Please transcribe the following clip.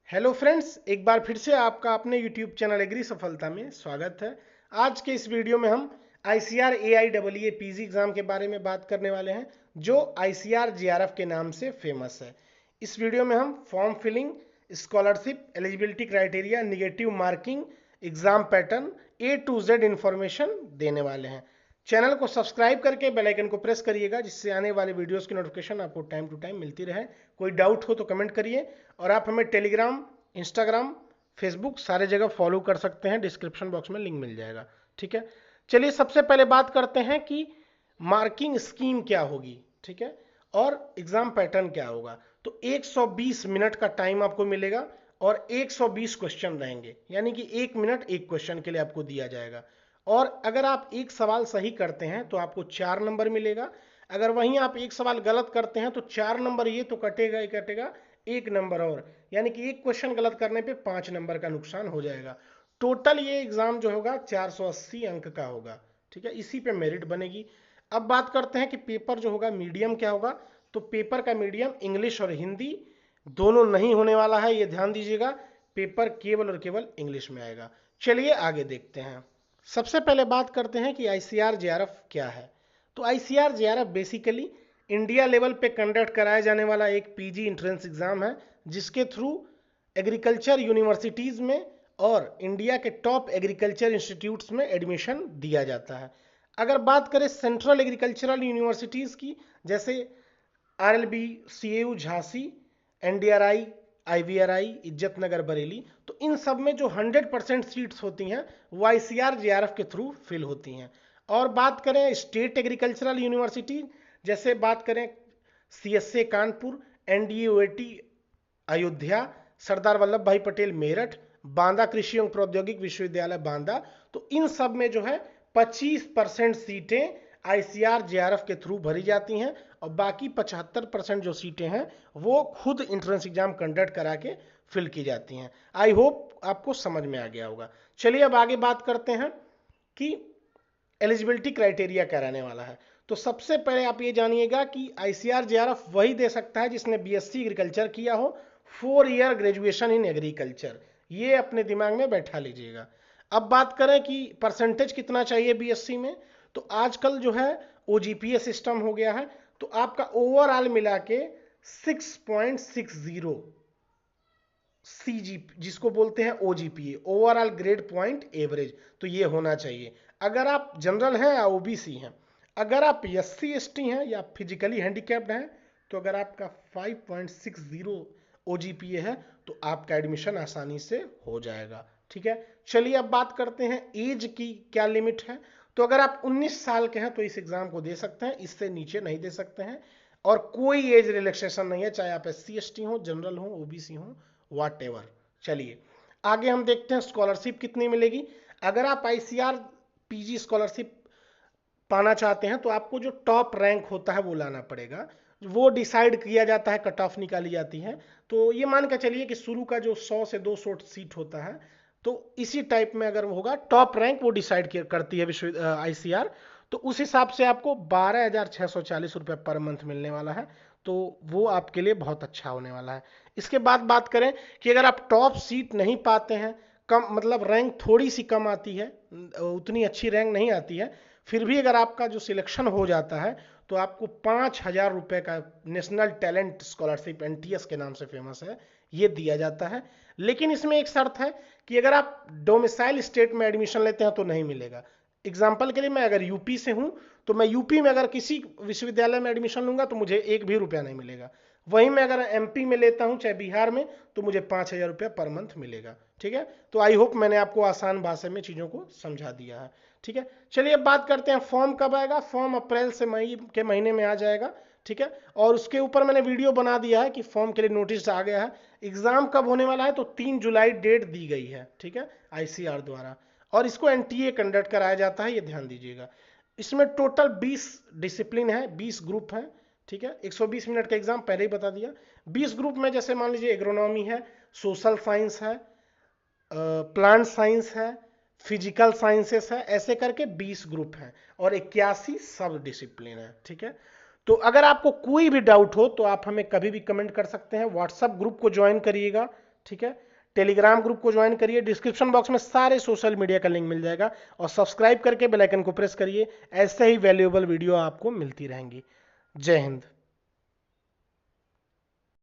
Hello friends, एक बार फिर से आपका अपने यूट्यूब चैनल एग्री सफलता में स्वागत है। आज के इस वीडियो में हम ICAR AIEE PG एग्ज़ाम के बारे में बात करने वाले हैं, जो ICAR JRF के नाम से फेमस है। इस वीडियो में हम form filling, scholarship, eligibility criteria, negative marking, exam pattern A to Z information देने वाले हैं। चैनल को सब्सक्राइब करके बेल आइकन को प्रेस करिएगा, जिससे आने वाले वीडियोस की नोटिफिकेशन आपको टाइम टू टाइम मिलती रहे। कोई डाउट हो तो कमेंट करिए, और आप हमें टेलीग्राम, इंस्टाग्राम, फेसबुक सारे जगह फॉलो कर सकते हैं। डिस्क्रिप्शन बॉक्स में लिंक मिल जाएगा। ठीक है, चलिए सबसे पहले बात करते हैं कि मार्किंग स्कीम क्या होगी। ठीक है, और एग्जाम पैटर्न क्या होगा। तो 120 मिनट का टाइम आपको मिलेगा और 120 क्वेश्चन रहेंगे, यानी कि 1 मिनट एक क्वेश्चन के लिए आपको दिया जाएगा। और अगर आप एक सवाल सही करते हैं तो आपको 4 नंबर मिलेगा। अगर वहीं आप एक सवाल गलत करते हैं तो 4 नंबर ये तो कटेगा ही कटेगा, 1 नंबर और, यानी कि एक क्वेश्चन गलत करने पे 5 नंबर का नुकसान हो जाएगा। टोटल ये एग्जाम जो होगा 480 अंक का होगा। ठीक है, इसी पे मेरिट बनेगी। अब बात करते हैं कि पेपर जो होगा मीडियम क्या होगा। तो पेपर का मीडियम इंग्लिश और हिंदी दोनों नहीं होने वाला है, ये ध्यान दीजिएगा। पेपर केवल और केवल इंग्लिश में आएगा। चलिए आगे देखते हैं। सबसे पहले बात करते हैं कि ICAR JRF क्या है। तो ICAR JRF basically India level पे कंडक्ट कराया जाने वाला एक PG इंट्रेंस एग्जाम है, जिसके थ्रू एग्रीकल्चर यूनिवर्सिटीज़ में और इंडिया के टॉप एग्रीकल्चर इंस्टीट्यूट्स में एडमिशन दिया जाता है। अगर बात करें सेंट्रल एग्रीकल्चरल यूनिवर्सिटीज़ की, जैसे RLB, CAU Jhansi, NDRI, IVRI, Izzatnagar Bareilly, तो इन सब में जो 100% सीट्स होती हैं वो ICAR JRF के थ्रू फिल होती हैं। और बात करें स्टेट एग्रीकल्चरल यूनिवर्सिटी, जैसे बात करें CSA कानपुर, NDUAT अयोध्या, सरदार वल्लभ भाई पटेल मेरठ, बांदा कृषि एवं प्रौद्योगिक विश्वविद्यालय बांदा, तो इन सब में जो है 25% सीटें ICAR JRF के थ्रू भरी जाती हैं, और बाकी 75% जो सीटें हैं वो खुद इंट्रेंस एग्जाम कंडक्ट करा के फिल की जाती हैं। आई होप आपको समझ में आ गया होगा। चलिए अब आगे बात करते हैं कि एलिजिबिलिटी क्राइटेरिया क्या रहने वाला है। तो सबसे पहले आप ये जानिएगा कि ICAR JRF वही दे सकता है जिसने BSc एग्रीकल्चर किया हो, 4 ईयर ग्रेजुएशन इन एग्रीकल्चर, ये अपने दिमाग में बैठा लीजिएगा। अब बात करें कि परसेंटेज कितना चाहिए BSc में, तो आजकल जो है OGPA सिस्टम हो गया है, तो आपका ओवरऑल मिला के 6.60 CG, जिसको बोलते हैं OGPA, overall grade point average, तो ये होना चाहिए। अगर आप जनरल हैं या OBC हैं, अगर आप SC ST हैं या फिजिकली हैंडीकैप्ड हैं, तो अगर आपका 5.60 OGPA है तो आपका एडमिशन आसानी से हो जाएगा। ठीक है, चलिए अब बात करते हैं एज की क्या लिमिट है। तो अगर आप 19 साल के हैं तो इस एग्जाम को दे सकते हैं, इससे नीचे नहीं दे सकते हैं। और कोई एज रिलैक्सेशन नहीं है, चाहे आप SC ST हो, जनरल हो, OBC हो, वाट एवर। चलिए आगे हम देखते हैं स्कॉलरशिप कितनी मिलेगी। अगर आप ICAR PG स्कॉलरशिप पाना चाहते हैं तो आपको जो टॉप रैंक होता है वो लाना पड़ेगा। वो डिसाइड किया जाता है, कट ऑफ निकाली जाती है। तो ये मान के चलिए कि शुरू का जो 100 से 200 सीट होता है, तो इसी टाइप में अगर वो होगा, टॉप रैंक वो डिसाइड करती है ICAR। तो उस हिसाब से आपको 12,640 रुपये पर मंथ मिलने वाला है। तो वो आपके लिए बहुत अच्छा होने वाला है। इसके बाद बात करें कि अगर आप टॉप सीट नहीं पाते हैं, कम मतलब रैंक थोड़ी सी कम आती है, उतनी अच्छी रैंक नहीं आती है, फिर भी अगर आपका जो सिलेक्शन हो जाता है तो आपको 5,000 रुपये का नेशनल टैलेंट स्कॉलरशिप, NTS के नाम से फेमस है, ये दिया जाता है। लेकिन इसमें एक शर्त है कि अगर आप डोमिसाइल स्टेट में एडमिशन लेते हैं तो नहीं मिलेगा। एग्जाम्पल के लिए, मैं अगर यूपी से हूं तो मैं यूपी में अगर किसी विश्वविद्यालय में एडमिशन लूंगा तो मुझे 1 भी रुपया नहीं मिलेगा। वहीं मैं अगर MP में लेता हूं, चाहे बिहार में, तो मुझे 5,000 रुपया पर मंथ मिलेगा। ठीक है, तो आई होप मैंने आपको आसान भाषा में चीज़ों को समझा दिया है। ठीक है, चलिए अब बात करते हैं फॉर्म कब आएगा। फॉर्म अप्रैल से मई के महीने में आ जाएगा। ठीक है, और उसके ऊपर मैंने वीडियो बना दिया है कि फॉर्म के लिए नोटिस आ गया है। एग्जाम कब होने वाला है, तो 3 जुलाई डेट दी गई है। ठीक है, ICAR द्वारा, और इसको NTA कंडक्ट कराया जाता है, ये ध्यान दीजिएगा। इसमें टोटल 20 डिसिप्लिन है, 20 ग्रुप है। ठीक है, 120 मिनट का एग्जाम पहले ही बता दिया। 20 ग्रुप में जैसे मान लीजिए एग्रोनॉमी है, सोशल साइंस है, प्लांट साइंस है, फिजिकल साइंसेस है, ऐसे करके 20 ग्रुप हैं और 81 सब डिसिप्लिन है। ठीक है, तो अगर आपको कोई भी डाउट हो तो आप हमें कभी भी कमेंट कर सकते हैं। व्हाट्सएप ग्रुप को ज्वाइन करिएगा। ठीक है। टेलीग्राम ग्रुप को ज्वाइन करिए, डिस्क्रिप्शन बॉक्स में सारे सोशल मीडिया का लिंक मिल जाएगा, और सब्सक्राइब करके बेल आइकन को प्रेस करिए। ऐसे ही वैल्यूएबल वीडियो आपको मिलती रहेंगी। जय हिंद।